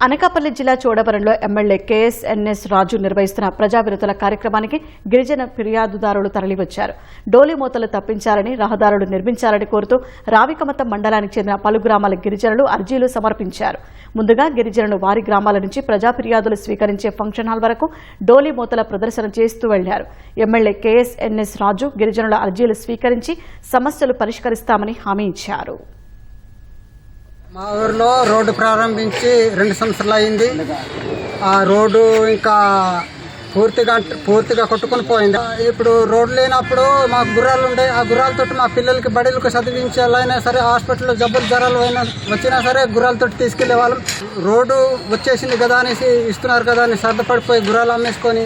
అనకాపల్లి జిల్లా చోడవరంలో MLA KSNS రాజు నిర్వహిస్తున్న ప్రజా వినతుల కార్యక్రమానికి గిరిజన ఫిర్యాదుదారులు తరలివచ్చారు. డోలీ మూతలు తప్పించాలని, రహదారులు నిర్మించాలని కోరుతూ రావికమతం మండలానికి చెందిన పలు గ్రామాల గిరిజనులు అర్జీలు సమర్పించారు. ముందుగా గిరిజనులు వారి గ్రామాల నుంచి ప్రజా ఫిర్యాదులు స్వీకరించే ఫంక్షన్ హాల్ వరకు డోలీ మూతల ప్రదర్శన చేస్తూ వెళ్లారు. ఎమ్మెల్యే కేఎస్ఎన్ఎస్ రాజు గిరిజనుల అర్జీలు స్వీకరించి సమస్యలు పరిష్కరిస్తామని హామీ ఇచ్చారు. మా ఊరిలో రోడ్డు ప్రారంభించి 2 సంవత్సరాలు అయింది. ఆ రోడ్డు ఇంకా పూర్తిగా కొట్టుకుని పోయింది. ఇప్పుడు రోడ్డు లేనప్పుడు మాకు గుర్రాలు ఉండే, ఆ గుర్రాలతో మా పిల్లలకి బడిలకు చదివించాలైనా సరే, హాస్పిటల్లో జబ్బులు జ్వరాలు వచ్చినా సరే గుర్రాలతో తీసుకెళ్లే వాళ్ళం. రోడ్డు వచ్చేసింది కదా అనేసి ఇస్తున్నారు కదా అని సర్దపడిపోయి గుర్రాలు అమ్మేసుకొని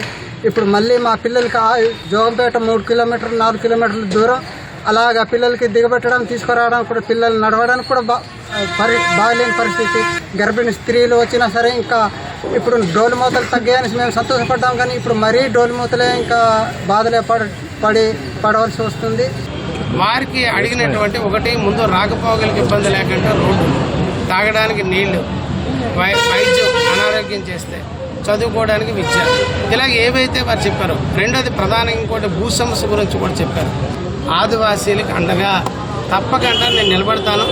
ఇప్పుడు మళ్ళీ మా పిల్లలకి జోగంపేట 3 కిలోమీటర్లు 4 కిలోమీటర్ల దూరం అలాగా పిల్లలకి దిగబెట్టడం తీసుకురావడం కూడా, పిల్లలు నడవడానికి కూడా బాగలేని పరిస్థితి. గర్భిణీ స్త్రీలు వచ్చినా సరే ఇంకా ఇప్పుడు డోలు మూతలు తగ్గాయని మేము సంతోషపడ్డాం, కానీ ఇప్పుడు మరీ డోలు మూతలే ఇంకా బాధలే పడవలసి వస్తుంది. వారికి అడిగినటువంటి ఒకటి, ముందు రాకపోగలికి ఇబ్బంది లేకుండా రోడ్డు, తాగడానికి నీళ్లు, వైద్యం, అనారోగ్యం చేస్తే చదువుకోవడానికి విద్య, ఇలా ఏవైతే వారు చెప్పారో. రెండోది ప్రధానంగా ఇంకోటి భూ సమస్య గురించి కూడా చెప్పారు. ఆదివాసీలకు అండగా తప్పకుండా నేను నిలబడతాను.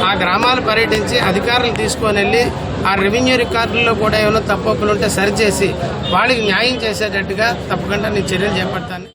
ఆ గ్రామాలు పర్యటించి అధికారులు తీసుకొని వెళ్ళి ఆ రెవెన్యూ రికార్డుల్లో కూడా ఏమైనా తప్పులు ఉంటే సరిచేసి వాళ్ళకి న్యాయం చేసేటట్టుగా తప్పకుండా నేను చర్యలు చేపడతాను.